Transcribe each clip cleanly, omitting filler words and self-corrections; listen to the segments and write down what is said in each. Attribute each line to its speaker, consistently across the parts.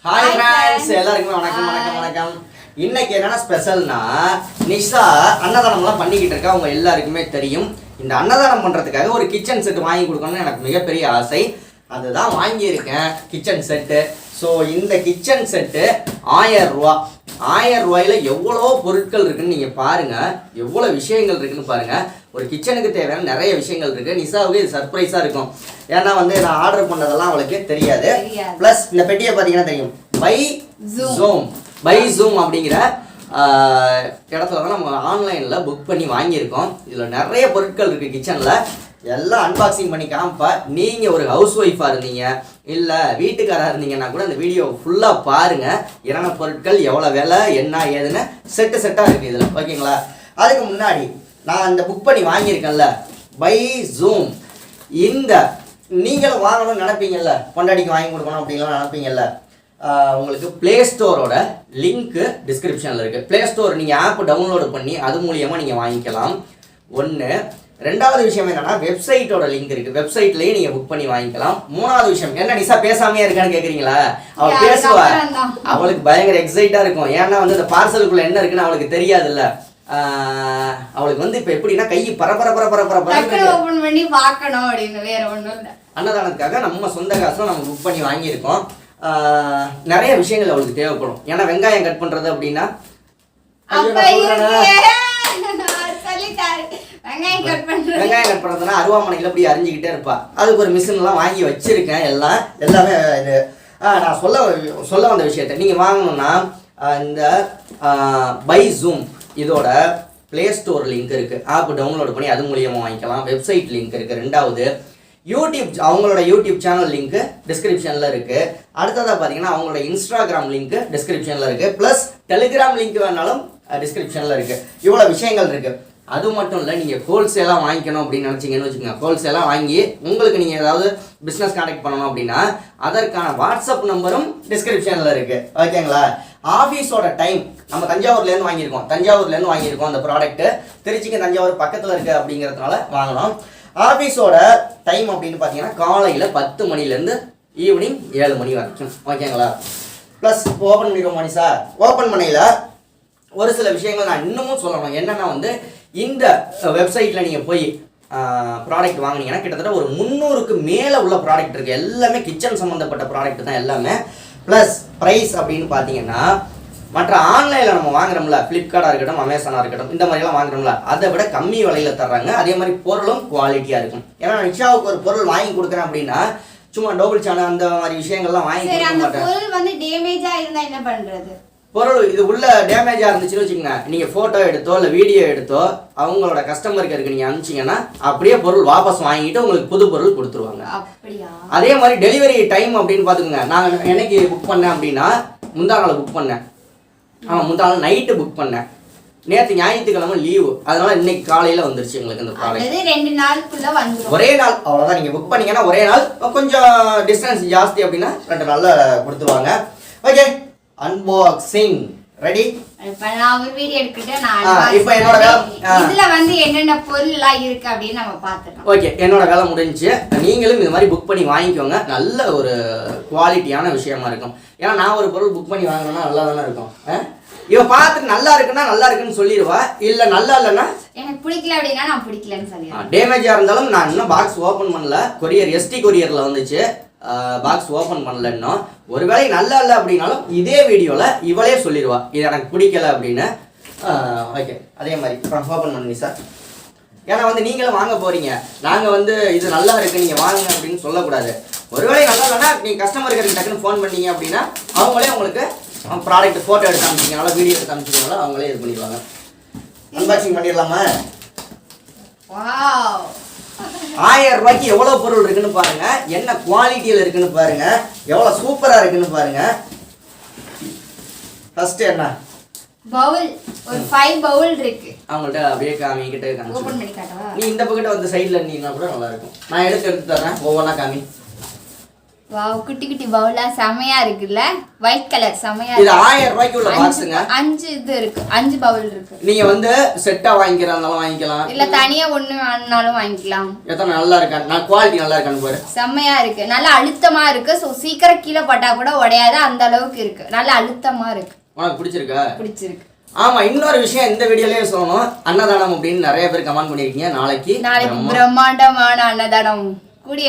Speaker 1: Hi friends, எல்லாருக்கும் வணக்கம். இன்னைக்கு என்னன்னா ஸ்பெஷல்னா நிஷா அன்னதானம்லாம் பண்ணிக்கிட்டு இருக்கா. அவங்க எல்லாருக்குமே தெரியும். இந்த அன்னதானம் பண்றதுக்காக ஒரு கிச்சன் செட் வாங்கி கொடுக்கணும்னு எனக்கு மிகப்பெரிய ஆசை. அதுதான் வாங்கியிருக்கேன் கிச்சன் செட்டு. ஸோ இந்த கிச்சன் செட்டு 1000 ரூபா. 1000 ரூபாயில எவ்வளோ பொருட்கள் இருக்குன்னு நீங்கள் பாருங்கள், எவ்வளோ விஷயங்கள் இருக்குன்னு பாருங்கள். ஒரு கிச்சனுக்கு தேவையான நிறைய விஷயங்கள் இருக்குது. நிஷாவுக்கு இது சர்ப்ரைஸாக இருக்கும். ஏன்னா நான் ஆர்டர் பண்ணதெல்லாம் அவளுக்கு தெரியாது. ப்ளஸ் இந்த பெட்டியை பார்த்தீங்கன்னா தெரியும், BUYZOME அப்படிங்கிற இடத்துல தான் நம்ம ஆன்லைனில் புக் பண்ணி வாங்கியிருக்கோம். இதில் நிறைய பொருட்கள் இருக்குது கிச்சனில். எல்லாம் அன்பாக்சிங் பண்ணி காமிப்பா. நீங்கள் ஒரு ஹவுஸ் ஒய்ஃபாக இருந்தீங்க, இல்லை வீட்டுக்காராக இருந்தீங்கன்னா கூட அந்த வீடியோ ஃபுல்லாக பாருங்கள். என்னென்ன பொருட்கள், எவ்வளோ விலை, என்ன ஏதுன்னு செட்டாக இருக்குது இதில். ஓகேங்களா? அதுக்கு முன்னாடி நான் இந்த புக் பண்ணி வாங்கியிருக்கேன்ல BUYZOME, இந்த நீங்களும் வாங்கணும்னு நினைப்பீங்கல்ல, பொண்டாடிக்கு வாங்கி கொடுக்கணும் அப்படின்லாம் நினைப்பீங்கல்ல, உங்களுக்கு ப்ளே ஸ்டோரோட லிங்க்கு டிஸ்கிரிப்ஷனில் இருக்குது. ப்ளே ஸ்டோர் நீங்கள் ஆப் டவுன்லோடு பண்ணி அது மூலியமாக நீங்கள் வாங்கிக்கலாம். ஒன்று. ரெண்டாவது விஷயம் என்னன்னா, வெப்சைட்டோட லிங்க் இருக்குது. வெப்சைட்லேயே நீங்கள் புக் பண்ணி வாங்கிக்கலாம். மூணாவது விஷயம் என்ன, நிஷா பேசாமையே இருக்கான்னு கேட்குறீங்களா? அவள் பேசுவா. அவளுக்கு பயங்கர எக்ஸைட்டாக இருக்கும். ஏன்னா இந்த பார்சலுக்குள்ளே என்ன இருக்குன்னு அவளுக்கு தெரியாதுல்ல. அவளுக்கு இப்போ எப்படின்னா கை அன்னதானத்துக்காக நம்ம சொந்த காசுல நம்ம புக் பண்ணி வாங்கியிருக்கோம். நிறைய விஷயங்கள் அவளுக்கு தேவைப்படும். ஏன்னா வெங்காயம் கட் பண்றது அப்படின்னா வெங்காயம் கட் பண்றதுன்னா அருவாமனையில் அப்படி அறிஞ்சிக்கிட்டே இருப்பா. அதுக்கு ஒரு மிஷின்லாம் வாங்கி வச்சிருக்கேன். எல்லாமே இது நான் சொல்ல வந்த விஷயத்த நீங்கள் வாங்கணும்னா இந்த BUYZOME இதோட ப்ளே ஸ்டோர் லிங்க் இருக்குது. ஆப் டவுன்லோட் பண்ணி அது மூலியமாக வாங்கிக்கலாம். வெப்சைட் லிங்க் இருக்குது. ரெண்டாவது அவங்களோட யூடியூப் சேனல் லிங்க்கு டிஸ்கிரிப்ஷனில் இருக்குது. அடுத்ததாக பார்த்தீங்கன்னா அவங்களோட இன்ஸ்டாகிராம் லிங்க்கு டிஸ்கிரிப்ஷனில் இருக்குது. ப்ளஸ் டெலிகிராம் லிங்க் வேணாலும் டிஸ்கிரிப்ஷனில் இருக்குது. இவ்வளோ விஷயங்கள் இருக்குது. அது மட்டும் இல்லை, நீங்கள் ஹோல்சேலாக வாங்கிக்கணும் அப்படின்னு நினச்சிங்கன்னு வச்சுக்கோங்க. ஹோல்சேலாக வாங்கி உங்களுக்கு நீங்கள் ஏதாவது பிஸ்னஸ் கான்டாக்ட் பண்ணணும் அப்படின்னா அதற்கான வாட்ஸ்அப் நம்பரும் டிஸ்கிரிப்ஷனில் இருக்குது. ஓகேங்களா? ஆஃபீஸோட டைம் நம்ம தஞ்சாவூர்லேருந்து வாங்கியிருக்கோம். அந்த ப்ராடக்ட்டு திருச்சிக்கு தஞ்சாவூர் பக்கத்தில் இருக்குது அப்படிங்கிறதுனால வாங்கினோம். ஆஃபீஸோட டைம் அப்படின்னு பார்த்தீங்கன்னா காலையில் 10 மணிலேருந்து ஈவினிங் 7 மணி வரைக்கும். ஓகேங்களா? ப்ளஸ் ஓப்பன் பண்ணிடுவோம் மணி சார். ஓப்பன் பண்ணையில் ஒரு சில விஷயங்கள் நான் இன்னமும் சொல்லணும். என்னென்னா இந்த வெப்சைட்டில் நீங்கள் போய் ப்ராடக்ட் வாங்கினீங்கன்னா கிட்டத்தட்ட ஒரு 300க்கு மேலே உள்ள ப்ராடக்ட் இருக்குது. எல்லாமே கிச்சன் சம்மந்தப்பட்ட ப்ராடக்ட் தான் எல்லாமே. ப்ளஸ் ப்ரைஸ் அப்படின்னு பார்த்தீங்கன்னா மற்ற ஆன்லைனில் நம்ம வாங்குறோம்ல, ஃப்ளிப்கார்ட்டாக இருக்கட்டும், அமேசானாக இருக்கட்டும், இந்த மாதிரிலாம் வாங்குறோம்ல, அதை விட கம்மி விலையில் தர்றாங்க. அதே மாதிரி பொருளும் குவாலிட்டியாக இருக்கும். ஏன்னா நிஷாவுக்கு ஒரு பொருள் வாங்கி கொடுக்குறேன் அப்படின்னா சும்மா டபுள் சேனல் அந்த மாதிரி விஷயங்கள்லாம் வாங்கி கொடுக்க மாட்டேன். பொருள் இது உள்ள டேமேஜாக இருந்துச்சுன்னு வச்சுக்கோங்க, நீங்கள் ஃபோட்டோ எடுத்தோ இல்லை வீடியோ எடுத்தோ அவங்களோட கஸ்டமருக்கு இருக்கு நீங்கள் அனுப்பிச்சிங்கன்னா அப்படியே பொருள் வாபஸ் வாங்கிட்டு உங்களுக்கு புது பொருள் கொடுத்துருவாங்க. அதே மாதிரி டெலிவரி டைம் அப்படின்னு பார்த்துக்கோங்க. நான் என்னைக்கு புக் பண்ணேன் அப்படின்னா முந்தா நாள் புக் பண்ணேன். முந்தா நாள் நைட்டு புக் பண்ணேன். நேற்று ஞாயிற்றுக்கிழமை லீவு, அதனால இன்னைக்கு காலையில் வந்துருச்சு எங்களுக்கு இந்த ப்ராடக்ட். 2 நாளுக்குள்ள வந்துரும். ஒரே நாள் அவ்வளோதான். நீங்கள் புக் பண்ணீங்கன்னா ஒரே நாள், கொஞ்சம் டிஸ்டன்ஸ் ஜாஸ்தி அப்படின்னா 2 நாளில் கொடுத்துருவாங்க. Okay, unboxing ready.
Speaker 2: இப்போ நான் ஒரு வீடியோ எடுத்துட்டேன். இப்போ என்னோட இதுல என்னென்ன பொருள்லாம் இருக்கு அப்படின்னு நம்ம பார்த்துட்டோம்.
Speaker 1: ஓகே, என்னோட வேலை முடிஞ்சுச்சு. நீங்களும் இந்த மாதிரி புக் பண்ணி வாங்கிக்கோங்க. நல்ல ஒரு குவாலிட்டியான விஷயமா இருக்கும். ஏன்னா நான் ஒரு பொருள் புக் பண்ணி வாங்கினோம்னா நல்லா தானே இருக்கும். இவ பார்த்துட்டு நல்லா இருக்குன்னா நல்லா இருக்குன்னு சொல்லிடுவா, இல்லை நல்லா இல்லைன்னா
Speaker 2: எனக்கு பிடிக்கல அப்படின்னா நான் பிடிக்கலன்னு சொல்லிடுவேன்.
Speaker 1: டேமேஜாக இருந்தாலும் நான் இன்னும் பாக்ஸ் ஓப்பன் பண்ணல. கொரியர் ST கொரியரில் வந்துச்சு. பாக்ஸ் ஓப்பன் பண்ணல இன்னும். ஒருவேளை நல்லா இல்லை அப்படின்னாலும் இதே வீடியோவில் இவளே சொல்லிடுவா இது எனக்கு பிடிக்கல அப்படின்னு. ஓகே, அதே மாதிரி அப்புறம் ஓப்பன் பண்ணுங்க சார். ஏன்னா நீங்களும் வாங்க போகிறீங்க. நாங்கள் இது நல்லா இருக்குது நீங்கள் வாங்க அப்படின்னு சொல்லக்கூடாது. ஒருவேளை நல்லா இல்லைன்னா நீங்கள் கஸ்டமருக்கு டக்குன்னு ஃபோன் பண்ணீங்க அப்படின்னா அவங்களே உங்களுக்கு ப்ராடக்ட் ஃபோட்டோ எடுத்து அனுப்பிச்சிங்கனால வீடியோ எடுத்து அனுப்பிச்சிங்கனால அவங்களே இது பண்ணிடுவாங்க. அன்பாக்சிங் பண்ணிடலாமா? 1000 ரூபாய்க்கு எவ்வளோ பொருள் இருக்குன்னு பாருங்க, என்ன குவாலிட்டியில் இருக்குன்னு பாருங்க, எவ்வளோ சூப்பராக இருக்குன்னு பாருங்க. ஃபர்ஸ்ட் என்ன
Speaker 2: பவுல், ஒரு 5 பவுல் இருக்கு.
Speaker 1: அவங்கள்ட்ட அப்படியே காமிக்கிட்டே
Speaker 2: ஓபன் பண்ணி காட்டவா?
Speaker 1: நீ இந்த பக்கெட் சைடில் இருந்தீங்கன்னா கூட நல்லா இருக்கும். நான் எடுத்து தரேன். ஒவ்வொன்றா காமி.
Speaker 2: வாவ் குட்டி குட்டி பவுலா செமையா இருக்குல்ல ஒயிட் கலர் செமையா
Speaker 1: இது 1000 ரூபாய்க்கு உள்ள பாக்ஸ்ங்க
Speaker 2: 5 இது இருக்கு 5 பவுல் இருக்கு
Speaker 1: நீங்க வந்து செட்டா வாங்கிக்கறதாலும் வாங்கிக்கலாம்
Speaker 2: இல்ல தனியா ஒண்ணு வேணும்னாலும் வாங்கிக்கலாம்
Speaker 1: எத்தனை நல்லா இருக்கா நான் குவாலிட்டி நல்லா இருக்கான்னு பாரு
Speaker 2: செமையா இருக்கு நல்ல அழுத்தமா இருக்கு சோ சீக்கிரம் கீழ பட்டா கூட உடையாது அந்த அளவுக்கு இருக்கு நல்ல அழுத்தமா இருக்கு
Speaker 1: உனக்கு பிடிச்சிருக்கா
Speaker 2: பிடிச்சிருக்கு
Speaker 1: ஆமா இன்னொரு விஷயம் இந்த வீடியோலயே சொல்லணும் அன்னதானம் அப்படின்னு நிறைய பேர் கமெண்ட் பண்ணிருக்கீங்க நாளைக்கு
Speaker 2: பிரம்மாண்டமான அன்னதானம் கூடிய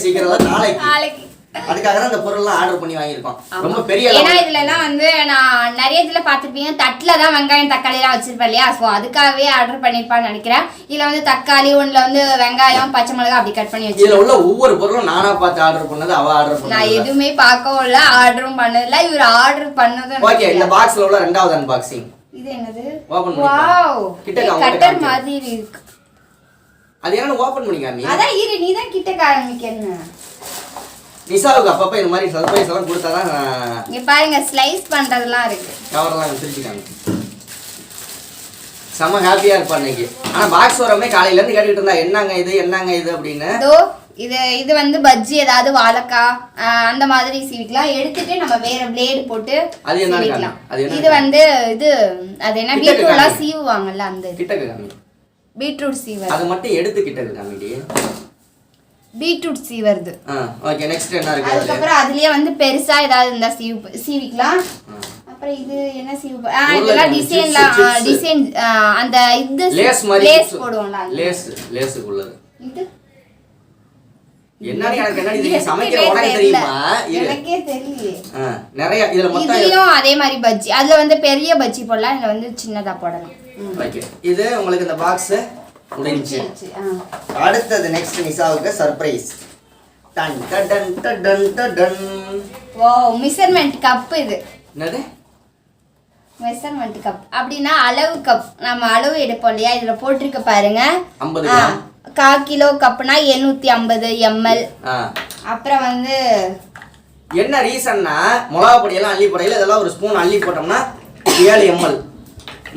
Speaker 1: சீக்கிரம் நாளைக்கு அதுக்காக தான் இந்த பொருள் எல்லாம் ஆர்டர் பண்ணி வாங்கியிருக்கோம் ரொம்ப பெரிய
Speaker 2: ஏன்னா இதுல எல்லாம் வந்து நான் நிறைய இதுல பாத்துருப்பீங்க தட்டுல தான் வெங்காயம் தக்காளி எல்லாம் வச்சிருப்பேன் இல்லையா சோ அதுக்காகவே ஆர்டர் பண்ணிருப்பான்னு நினைக்கிறேன் இதுல வந்து தக்காளி ஒண்ணுல வந்து வெங்காயம் பச்சை மிளகாய் அப்படி கட் பண்ணி வச்சு
Speaker 1: இதுல உள்ள ஒவ்வொரு பொருளும் நானா பார்த்து ஆர்டர் பண்ணது அவ ஆர்டர் பண்ணது
Speaker 2: நான் எதுவுமே பார்க்கவும் இல்ல ஆர்டரும் பண்ணதில்ல இவர் ஆர்டர் பண்ணது
Speaker 1: ஓகே இந்த பாக்ஸ்ல உள்ள இரண்டாவது அன்பாக்சிங்
Speaker 2: இது என்னது
Speaker 1: ஓபன் பண்ணி
Speaker 2: வாவ்
Speaker 1: கிட்ட
Speaker 2: கட்டர் மாதிரி இருக்கு
Speaker 1: அது என்ன ஓபன் பண்ணி காமி
Speaker 2: அதான் இரு நீ தான் கிட்ட காமிக்கணும்
Speaker 1: நிசாவுக்கு அப்பப்ப இந்த மாதிரி சர்ப்ரைஸ் எல்லாம் கொடுத்தாதான்
Speaker 2: இங்க பாருங்க ஸ்லைஸ் பண்றதெல்லாம் இருக்கு
Speaker 1: கவர்லாம் திருச்சிட்டாங்க செம ஹாப்பியா இருப்பா இன்னைக்கு ஆனா பாக்ஸ் வரமே காலையில இருந்து கேட்டுட்டு இருந்தா என்னங்க இது அப்படின்னு
Speaker 2: இது வந்து பஜ்ஜி ஏதாவது வாழைக்காய் அந்த மாதிரி சீவிக்கலாம் எடுத்துட்டு நம்ம வேற பிளேடு போட்டு சீவிக்கலாம் இது வந்து அது என்ன பீட்ரூட்லாம் சீவுவாங்கல்ல அந்த
Speaker 1: கிட்டக்கு காமி
Speaker 2: பீட்ரூட் சீவர்
Speaker 1: அது மட்டும் எடுத்து கிட்டக்கு காமிடி
Speaker 2: பீட்ரூட் சீவர்து
Speaker 1: ஓகே நெக்ஸ்ட் என்ன இருக்கு
Speaker 2: அதுக்கு அப்புறம் அதுலயே வந்து பெருசா ஏதாவது இருந்தா சீவிக்கலாம் அப்புறம் இது என்ன சீவு இதெல்லாம் டிசைன் அந்த இது லேஸ் போடுவோம்ல
Speaker 1: லேஸ் உள்ளது இது என்னன்னு எனக்கு என்னன்னு நீங்க சமைக்கிற உனக்கு தெரியுமா
Speaker 2: எனக்கே தெரியல
Speaker 1: நிறைய இதுல மொத்தம்
Speaker 2: இதுலயும் அதே மாதிரி பஜ்ஜி அதுல வந்து பெரிய பஜ்ஜி போடலாம் இல்ல வந்து சின்னதா போடலாம்
Speaker 1: ஓகே இது உங்களுக்கு இந்த பாக்ஸ் முடிஞ்சு அடுத்தது நெக்ஸ்ட் நிசாவுக்கு சர்ப்ரைஸ் டன் டன் டன் டன்
Speaker 2: வாவ் மெஷர்மென்ட் கப் இது
Speaker 1: என்னது
Speaker 2: மெஷர்மென்ட் கப் அப்படினா அளவு கப் நம்ம அளவு எடுப்போம் இல்லையா இதுல போட்டுருக்கு பாருங்க
Speaker 1: 50 கிராம்
Speaker 2: 1/4 கிலோ கப்னா 750 ml அப்புறம் வந்து
Speaker 1: என்ன ரீசன்னா மிளகாய் பொடி எல்லாம் அள்ளி போடையில இதெல்லாம் ஒரு ஸ்பூன் அள்ளி போட்டோம்னா 7 ml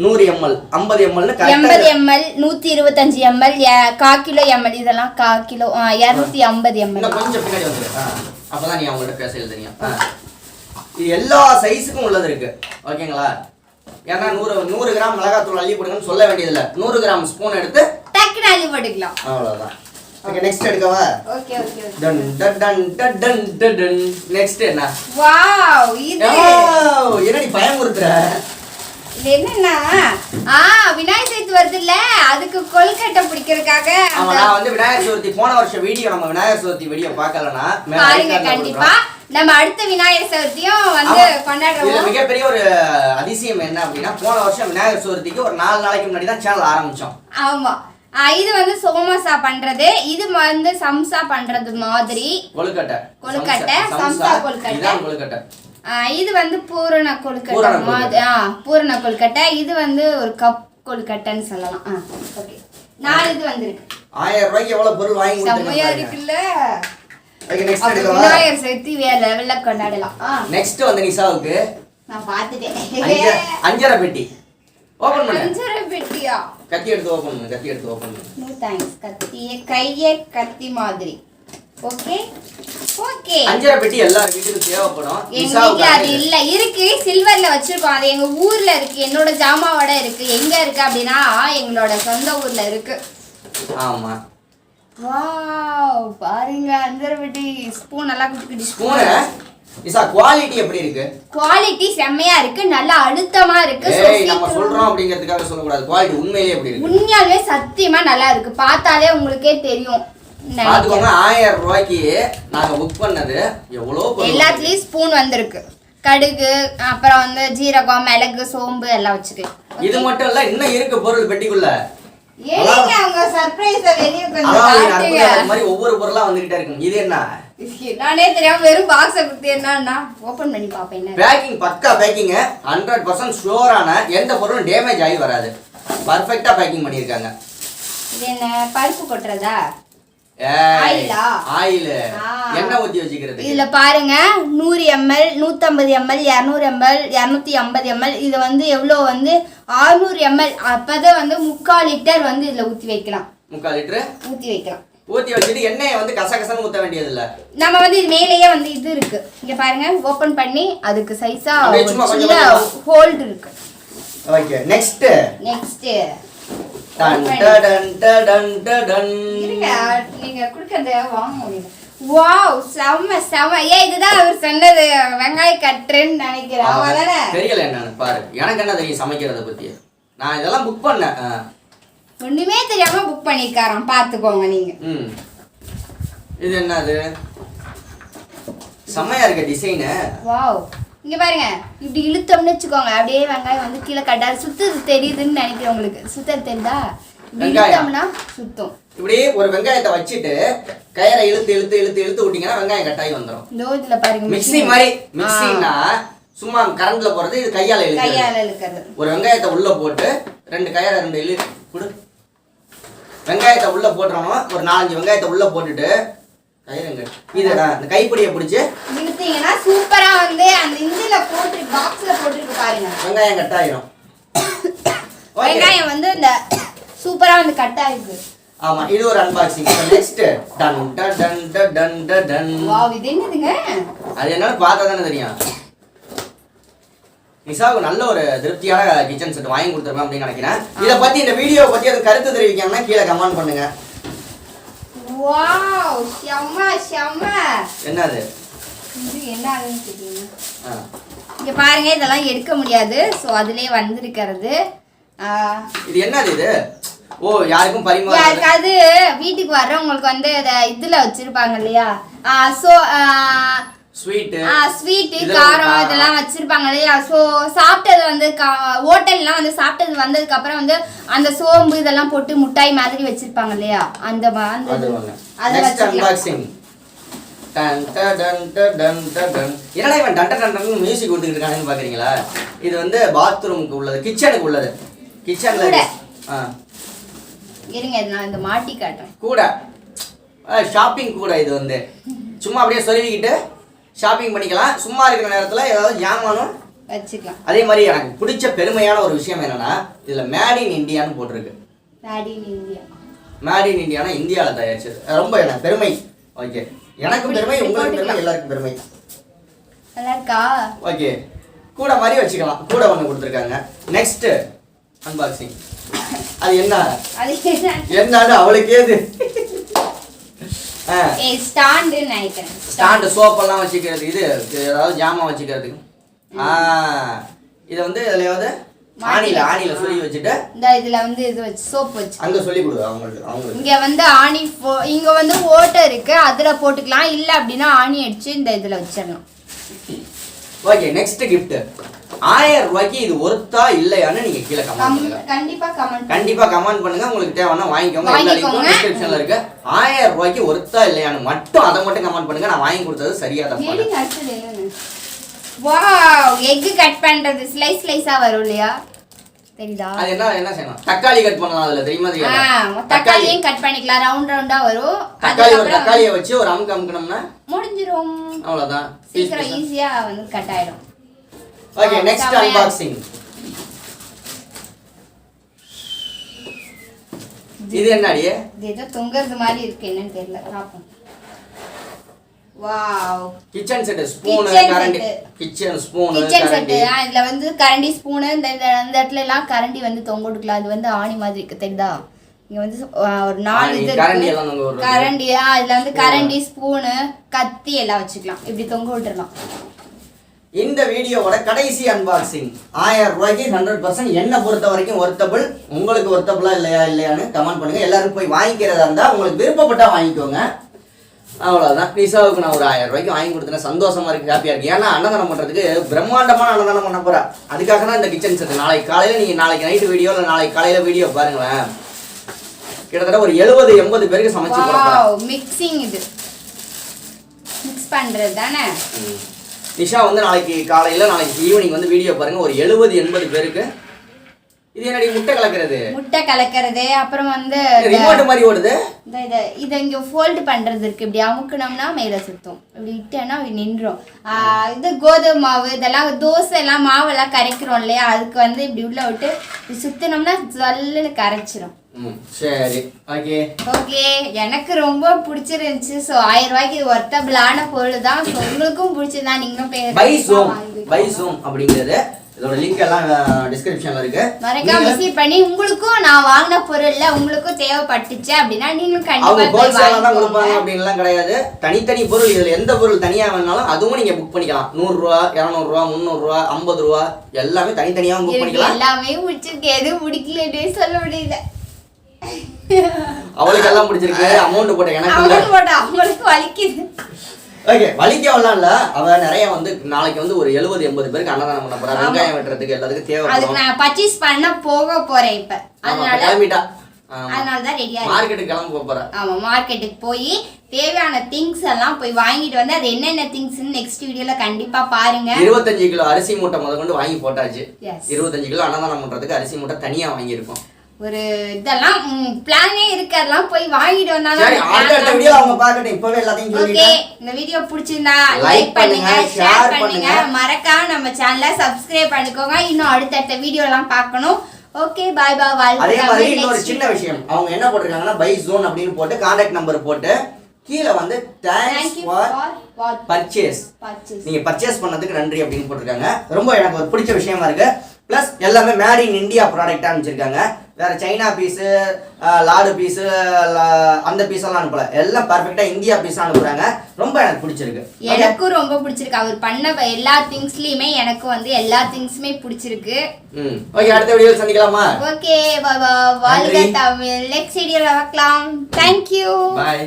Speaker 1: 100 ml 50 ml
Speaker 2: 80 ml 125 ml 1/4 kilo ml இதெல்லாம் 1/4 கிலோ 250 ml
Speaker 1: இன்னும் கொஞ்சம் பின்னாடி வந்துரு அப்பதான் நீ அவங்கள்ட்ட பேச எழுதுறீங்க இது எல்லா சைஸுக்கும் உள்ளது இருக்கு ஓகேங்களா ஏன்னா 100 கிராம் மிளகாய் தூள் அள்ளி போடுங்கன்னு சொல்ல வேண்டியதில்லை 100 கிராம் ஸ்பூன் எடுத்து
Speaker 2: டக்குனு அள்ளி போட்டுக்கலாம்
Speaker 1: அவ்வளவுதான் ஓகே நெக்ஸ்ட் எடுக்கவா
Speaker 2: ஓகே
Speaker 1: டன் டன் டன் டன் நெக்ஸ்ட் என்ன
Speaker 2: வாவ் இது
Speaker 1: என்னடி பயமுறுத்துற
Speaker 2: இது என்னன்னா விநாயகர் சதுர்த்தி வருதுல்ல அதுக்கு கொல்கட்டை பிடிக்கிறதுக்காக
Speaker 1: நான் வந்து விநாயகர் சதுர்த்தி போன வருஷம் வீடியோ நம்ம விநாயகர் சதுர்த்தி வீடியோ பார்க்கலனா
Speaker 2: பாருங்க கண்டிப்பா நம்ம அடுத்த விநாயகர் சதுர்த்தியும் வந்து கொண்டாடுறோம்
Speaker 1: இது மிகப்பெரிய ஒரு அதிசயம் என்ன அப்படின்னா போன வருஷம் விநாயகர் சதுர்த்திக்கு ஒரு 4 நாளைக்கு முன்னாடி தான் சேனல் ஆரம்பிச்சோம்
Speaker 2: ஆமா இது வந்து சோமசா பண்றது இது வந்து சம்சா பண்றது மாதிரி கொழுக்கட்டை சம்சா கொழுக்கட்டை இது வந்து பூரண கொழுக்கட்டை பூரண கொழுக்கட்டை இது வந்து ஒரு கப் கொழுக்கட்டைன்னு சொல்லலாம் ஓகே 4 இது வந்திருக்கு
Speaker 1: 1000 ரூபாய்க்கு எவ்வளவு பொருள் வாங்கி
Speaker 2: செமையா இருக்குல்ல
Speaker 1: ஓகே நெக்ஸ்ட் எடுக்கவா
Speaker 2: விநாயகர் சதுர்த்தி வேற லெவல்ல கொண்டாடலாம்
Speaker 1: நெக்ஸ்ட் வந்து நிசாவுக்கு
Speaker 2: நான் பாத்துட்டேன்
Speaker 1: அஞ்சரை பெட்டி ஓபன் பண்ணு
Speaker 2: அஞ்சரை பெட்டியா
Speaker 1: கத்தி எடுத்து ஓபன் பண்ணு
Speaker 2: நோ தேங்க்ஸ் கையே கத்தி மாதிரி ஓகே
Speaker 1: அஞ்சரை பெட்டி எல்லா வீட்டுக்கும் தேவைப்படும்
Speaker 2: எங்க வீட்ல அது இல்ல இருக்கு சில்வர்ல வச்சிருக்கோம் அது எங்க ஊர்ல இருக்கு என்னோட ஜாமாவோட இருக்கு எங்க இருக்கு அப்படினா எங்களோட சொந்த ஊர்ல இருக்கு
Speaker 1: ஆமா
Speaker 2: வாவ் பாருங்க அஞ்சரை பெட்டி ஸ்பூன் நல்லா குட்டி
Speaker 1: ஸ்பூன் இசா குவாலிட்டி எப்படி இருக்கு
Speaker 2: குவாலிட்டி செமையா இருக்கு நல்ல அழுத்தமா இருக்கு
Speaker 1: நம்ம சொல்றோம் அப்படிங்கிறதுக்காக சொல்ல கூடாது குவாலிட்டி உண்மையிலேயே எப்படி இருக்கு
Speaker 2: உண்மையாவே சத்தியமா நல்லா இருக்கு பார்த்தாலே உங்களுக்கே தெரியும்
Speaker 1: பாத்துக்கோங்க 1000 ரூபாய்க்கு நாங்க புக் பண்ணது எவ்வளவு
Speaker 2: எல்லாத்துலயும் ஸ்பூன் வந்திருக்கு கடுகு அப்புறம் வந்து ஜீரகம் மிளகு சோம்பு எல்லாம் வச்சுக்கலாம்
Speaker 1: இது மட்டும் இல்ல இன்னும் இருக்கு பொருள் பெட்டிக்குள்ள
Speaker 2: ஏங்க அவங்க சர்ப்ரைஸ வெளிய கொஞ்சம் காட்டுங்க
Speaker 1: அந்த மாதிரி ஒவ்வொரு பொருளா வந்துட்டே இருக்கு இது என்ன
Speaker 2: நானே தெரியாம வெறும் பாக்ஸ குடுத்து என்னன்னா ஓபன் பண்ணி பாப்பேன் என்ன
Speaker 1: பேக்கிங் பக்கா பேக்கிங் 100% ஷூரான எந்த பொருளும் டேமேஜ் ஆகி வராது பெர்ஃபெக்ட்டா பேக்கிங் பண்ணிருக்காங்க
Speaker 2: இது என்ன பருப்பு கொட்றதா
Speaker 1: ஆயில் என்ன ஊத்தி வச்சிக்கிறது
Speaker 2: இதுல பாருங்க 100 ml 150 ml 200 ml 250 ml இது வந்து எவ்வளவு வந்து 600 ml அப்பதான் வந்து 3/4 லிட்டர் வந்து இதுல ஊத்தி வைக்கலாம்
Speaker 1: 3/4 லிட்டர்
Speaker 2: ஊத்தி வைக்கலாம்
Speaker 1: ஊத்தி வச்சுட்டு எண்ணெயை வந்து கசகசன்னு ஊத்த வேண்டியது இல்ல.
Speaker 2: நம்ம வந்து இது மேலேயே வந்து இது இருக்கு. இங்க பாருங்க ஓபன் பண்ணி அதுக்கு சைஸா ஹோல்ட் இருக்கு.
Speaker 1: ஓகே நெக்ஸ்ட் டன் டன் டன் டன்.
Speaker 2: நீங்க குடுக்கறத வாங்க முடியல. வாவ் செம. இதுதான் அவர் சொன்னது வெங்காய கட்டுறேன்னு நினைக்கிறேன். அவதானே
Speaker 1: தெரியல என்னன்னு பாரு. எனக்கு என்ன தெரியும் சமைக்கிறத பத்தி. நான் இதெல்லாம் புக் பண்ணேன்.
Speaker 2: ஒண்ணுமே தெரியாம புக் பண்ணிருக்காராம். பாத்துக்கோங்க நீங்க.
Speaker 1: இது என்னது? செமையா இருக்க டிசைன். வாவ்.
Speaker 2: இங்க பாருங்க. இப்படி இழுத்தோம்னு வெச்சுக்கோங்க. அப்படியே வெங்காயம் வந்து கீழ கட்டாரு சுத்து தெரியுதுன்னு நினைக்கிறேன் உங்களுக்கு. சுத்த தெரியுதா? இழுத்தோம்னா சுத்தும்.
Speaker 1: இப்படி ஒரு வெங்காயத்தை வச்சிட்டு கயிறை இழுத்து விட்டீங்கன்னா வெங்காயம் கட்டாயி வந்துரும்.
Speaker 2: இதுல பாருங்க
Speaker 1: மிக்ஸி மாதிரி. மிக்ஸினா சும்மா கரண்ட்ல போறது. இது கையால இழுக்கிறது. ஒரு வெங்காயத்தை உள்ள போட்டு ரெண்டு கயிறை ரெண்டு இழு குடு. வெங்காயத்தை உள்ள போட்டுறணும். ஒரு 4-5 வெங்காயத்தை உள்ள போட்டுட்டு கயிறுங்க இதடா இந்த கைப்பிடியை பிடிச்சு
Speaker 2: இழுத்தீங்கன்னா சூப்பரா வந்து அந்த இந்துல போட்டு பாக்ஸ்ல போட்டுட்டு பாருங்க
Speaker 1: வெங்காயம் கட் ஆயிடும்.
Speaker 2: வெங்காயம் வந்து இந்த சூப்பரா வந்து கட் ஆயிருக்கு.
Speaker 1: ஆமா இது ஒரு அன்பாக்சிங். நெக்ஸ்ட் டன் டன் டன் டன் டன்.
Speaker 2: வாவ் இது என்னதுங்க?
Speaker 1: அது என்னன்னு பார்த்தா தானே தெரியும். நிஷாவுக்கு நல்ல ஒரு திருப்தியான கிச்சன் செட் வாங்கி கொடுத்துருப்பேன் அப்படின்னு நினைக்கிறேன். இதை பத்தி இந்த வீடியோவை பத்தி அது கருத்து தெரிவிக்கணும்னா கீழே கமெண்ட் பண்ணுங்க.
Speaker 2: வாவ் செம்ம.
Speaker 1: என்னது?
Speaker 2: இது என்ன ஆகுதுன்னு தெரியுமா? இங்க பாருங்க இதெல்லாம் எடுக்க முடியாது. சோ அதுலயே வந்திருக்கிறது.
Speaker 1: இது என்னது இது? ஓ யாருக்கும் பரிமாற
Speaker 2: யாருக்காவது வீட்டுக்கு வர்றவங்களுக்கு வந்து இதுல வச்சிருப்பாங்க இல்லையா? சோ ஸ்வீட் காரம் இதெல்லாம் வச்சிருப்பாங்க இல்லையா? சோ சாப்பிட்டது வந்து ஹோட்டல்லாம் வந்து சாப்பிட்டது வந்ததுக்கு அப்புறம் வந்து அந்த சோம்பு இதெல்லாம் போட்டு முட்டாய் மாதிரி வச்சிருப்பாங்க இல்லையா? அந்த
Speaker 1: அத அன்பாக்சிங். டன் டன் டன் டன். என்னடா இவன் டன் டன் டன் மியூசிக் கொடுத்துட்டு இருக்கானேன்னு பாக்குறீங்களா? இது வந்து பாத்ரூமுக்கு உள்ளது, கிச்சனுக்கு உள்ளது. கிச்சன்ல
Speaker 2: இருங்க நான் இந்த மாட்டி காட்டுறேன்.
Speaker 1: கூட ஷாப்பிங் கூட இது வந்து சும்மா அப்படியே சொருவிக்கிட்டு ஷாப்பிங் பண்ணிக்கலாம். சும்மா இருக்கிற நேரத்துல ஏதாவது ஜாமானும்
Speaker 2: வச்சுக்கலாம்.
Speaker 1: அதே மாதிரி எனக்கு பிடிச்ச பெருமையான ஒரு விஷயம் என்னன்னா இதுல மேட் இன் இந்தியான்னு போட்டிருக்கு. மேட் இன் இந்தியானா இந்தியாவில் தயாரிச்சது. ரொம்ப எனக்கு பெருமை. ஓகே எனக்கும் பெருமை, உங்களுக்கு பெருமை, எல்லாருக்கும் பெருமை.
Speaker 2: நல்லா இருக்கா?
Speaker 1: ஓகே கூட மாதிரி வச்சுக்கலாம். கூட ஒன்று கொடுத்துருக்காங்க. Next unboxing. அது என்ன? என்னன்னு அவளுக்கு ஏது?
Speaker 2: ஸ்டாண்ட் நினைக்கிறேன்.
Speaker 1: ஸ்டாண்ட் சோப் எல்லாம் வச்சுக்கிறது. இது ஏதாவது ஜாமான் வச்சுக்கிறதுக்கு. இது வந்து இதுலயாவது ஆணில சொல்லி வச்சுட்டு
Speaker 2: இந்த இதுல வந்து இது வச்சு சோப் வச்சு
Speaker 1: அங்க சொல்லி கொடு அவங்களுக்கு.
Speaker 2: இங்க வந்து ஆணி இங்க வந்து ஓட்டை இருக்கு அதுல போட்டுக்கலாம். இல்ல அப்படின்னா ஆணி அடிச்சு இந்த இதுல வச்சிடலாம்.
Speaker 1: Okay next gift. 1000 ரூபாய்க்கு இது ஒர்த்தா இல்லையான்னு நீங்க கீழே கமெண்ட் பண்ணுங்க. கண்டிப்பா கமெண்ட் பண்ணுங்க. உங்களுக்கு தேவைன்னா வாங்கிக்கோங்க. எல்லா லிங்க்கும் டிஸ்கிரிப்ஷன்ல இருக்கு. 1000 ரூபாய்க்கு ஒர்த்தா இல்லையான்னு மட்டும் அதை மட்டும் கமெண்ட் பண்ணுங்க. நான் வாங்கி கொடுத்தது சரியா தப்பா?
Speaker 2: வாவ் எக் கட் பண்றது ஸ்லைஸா வரும் இல்லையா? தெரியுதா?
Speaker 1: அது என்ன செய்யணும்? தக்காளி கட் பண்ணலாம். அதுல தெரியுமா?
Speaker 2: தக்காளியும் கட் பண்ணிக்கலாம். ரவுண்டா வரும்.
Speaker 1: தக்காளியை வச்சு ஒரு அமுக்கணும்னா
Speaker 2: முடிஞ்சிரும்.
Speaker 1: அவ்வளவுதான்.
Speaker 2: சீக்கிரம் ஈஸியா வந்து கட் ஆயிடும்.
Speaker 1: Okay next unboxing. இது என்னடி?
Speaker 2: இது ஏதோ தொங்கறது மாதிரி இருக்கு. என்னன்னு தெரியல. பாப்போம். வாவ்
Speaker 1: கிச்சன் செட் ஸ்பூன் கரண்டி. Kitchen spoon
Speaker 2: set. இதுல வந்து கரண்டி ஸ்பூன் இந்த இடத்துல எல்லாம் கரண்டி வந்து தொங்க விட்டுக்கலாம். அது வந்து ஆணி மாதிரி இருக்கு. தெரியுதா? இங்க வந்து ஒரு 4 இது இருக்கு. கரண்டியா இதுல வந்து கரண்டி ஸ்பூன் கத்தி எல்லாம் வச்சுக்கலாம். இப்படி தொங்க விட்டுறலாம்.
Speaker 1: இந்த வீடியோவோட கடைசி அன்பாக்சிங். 1000 ரூபாய்க்கு 100% என்ன பொறுத்த வரைக்கும் ஒர்த்தபிள். உங்களுக்கு ஒர்த்தபிளா இல்லையான்னு கமெண்ட் பண்ணுங்க. எல்லாரும் போய் வாங்கிக்கிறதா இருந்தா உங்களுக்கு விருப்பப்பட்டா வாங்கிக்கோங்க. அவ்வளோதான். நிஷாவுக்கு நான் ஒரு 1000 ரூபாய்க்கு வாங்கி கொடுத்தேன். சந்தோஷமா இருக்கு, ஹாப்பியா இருக்கு. ஏன்னா அன்னதானம் பண்றதுக்கு பிரம்மாண்டமான அன்னதானம் பண்ண போறா. அதுக்காக தான் இந்த கிச்சன் செட். நாளைக்கு காலையில நீங்க நாளைக்கு நைட்டு வீடியோ இல்லை நாளைக்கு காலையில வீடியோ பாருங்களேன். கிட்டத்தட்ட ஒரு 70-80 பேருக்கு சமைச்சு கொடுப்போம்.
Speaker 2: மிக்சிங் இது மிக்ஸ் பண்றது தானே.
Speaker 1: நிஷா வந்து நாளைக்கு காலையில நாளைக்கு ஈவினிங் வந்து வீடியோ பாருங்க. ஒரு 70-80 பேருக்கு. இது என்னடி முட்டை கலக்கிறது. அப்புறம் வந்து ரிமோட் மாதிரி ஓடுது. இத இங்க ஃபோல்ட் பண்றது இருக்கு. இப்படி அமுக்குனோம்னா மேல சுத்தும். இப்படி இட்டேன்னா நின்றும். இது கோதுமை மாவு இதெல்லாம் தோசை எல்லாம் மாவெல்லாம் கரைக்கிறோம் இல்லையா? அதுக்கு வந்து இப்படி உள்ள விட்டு சுத்தினோம்னா ஜல்லுன்னு கரைச்சிரும். சரி ஓகே
Speaker 2: ஓகே எனக்கு ரொம்ப பிடிச்சிருந்துச்சு ஸோ 1000 ரூபாய்க்கு இது ஒர்த்தபிளான பொருள் தான். ஸோ உங்களுக்கும் பிடிச்சிருந்தா நீங்களும்
Speaker 1: பைசோம் அப்படிங்கிறது இதோட லிங்க் எல்லாம் டிஸ்கிரிப்ஷன்ல இருக்கு.
Speaker 2: மறக்காம விசிட் பண்ணி உங்களுக்கும் நான் வாங்கின பொருள்ல உங்களுக்கும் தேவைப்பட்டுச்சு அப்படின்னா நீங்களும் கண்டிப்பா
Speaker 1: அவங்க ஹோல்சேலா தான் கொடுப்பாங்க அப்படின்லாம் கிடையாது. தனித்தனி பொருள் இதுல எந்த பொருள் தனியா வேணாலும் அதுவும் நீங்க புக் பண்ணிக்கலாம். 100 ரூபா 200 ரூபா 300 ரூபா 50 ரூபா எல்லாமே தனித்தனியா புக் பண்ணிக்கலாம்.
Speaker 2: எல்லாமே பிடிச்சிருக்கு, எதுவும் பிடிக்கலன்னு சொல்ல முடியல.
Speaker 1: அவளுக்கு எல்லாம் பிடிச்சிருக்கு. அமௌண்ட் போட்ட எனக்கு
Speaker 2: அவங்களுக்கு வலிக்குது.
Speaker 1: ஓகே வலிக்கவெல்லாம் இல்ல. அவ நிறைய வந்து நாளைக்கு வந்து ஒரு 70-80 பேருக்கு அன்னதானம் பண்ண போறா. வெங்காயம் வெட்டுறதுக்கு எல்லாத்துக்கும் தேவைப்படும்.
Speaker 2: அதுக்கு நான் பர்ச்சேஸ் பண்ண போறேன் இப்ப. அதனால
Speaker 1: கிளம்பிட்டா.
Speaker 2: அதனால தான் ரெடியா
Speaker 1: மார்க்கெட்டுக்கு கிளம்ப போறேன்.
Speaker 2: ஆமா மார்க்கெட்டுக்கு போய் தேவையான திங்ஸ் எல்லாம் போய் வாங்கிட்டு வந்து அது என்னென்ன திங்ஸ்னு நெக்ஸ்ட் வீடியோல கண்டிப்பா பாருங்க.
Speaker 1: 25 கிலோ அரிசி மூட்டை முதற்கொண்டு வாங்கி போட்டாச்சு. 25 கிலோ அன்னதானம் பண்றதுக்கு அரிசி மூட்டை தனியா வாங்கி இருக்கோம்.
Speaker 2: ஒரு இதெல்லாம் பிளானே இருக்கு, அதெல்லாம் போய் வாங்கிட்டு வந்தாங்க.
Speaker 1: அடுத்த வீடியோ அவங்க பார்க்கட்டும். இப்பவே எல்லாத்தையும் சொல்லிட்டேன்.
Speaker 2: ஓகே இந்த வீடியோ பிடிச்சிருந்தா லைக் பண்ணுங்க, ஷேர் பண்ணுங்க, மறக்காம நம்ம சேனலை சப்ஸ்கிரைப் பண்ணிக்கோங்க. இன்னும் அடுத்த வீடியோ எல்லாம் பார்க்கணும். ஓகே பை பை வாழ்க.
Speaker 1: அதே மாதிரி இன்னொரு சின்ன விஷயம், அவங்க என்ன போட்டிருக்காங்கன்னா பை ஜோன் அப்படின்னு போட்டு கான்டாக்ட் நம்பர் போட்டு கீழே வந்து தேங்க்ஸ் ஃபார் பர்ச்சேஸ், நீங்க பர்ச்சேஸ் பண்ணதுக்கு நன்றி அப்படின்னு போட்டிருக்காங்க. ரொம்ப எனக்கு ஒரு பிடிச்ச விஷயமா இருக்கு. பிளஸ் எல்லாமே மேட் இன் இந்தியா ப்ராடக்டா அனுப்பிச்சிருக்காங்க. வேற சைனா பீஸு லாடு பீஸு அந்த பீஸெல்லாம் அனுப்பல, எல்லாம் பர்ஃபெக்டா இந்தியா பீஸா அனுப்புறாங்க. ரொம்ப எனக்கு பிடிச்சிருக்கு.
Speaker 2: எனக்கும் ரொம்ப பிடிச்சிருக்கு. அவர் பண்ண எல்லா திங்ஸ்லயுமே எனக்கு வந்து எல்லா திங்ஸுமே பிடிச்சிருக்கு.
Speaker 1: ஓகே அடுத்த வீடியோல சந்திக்கலாமா?
Speaker 2: ஓகே பை பை வாழ்க தமிழ். நெக்ஸ்ட் வீடியோல பார்க்கலாம். Thank you.
Speaker 1: Bye.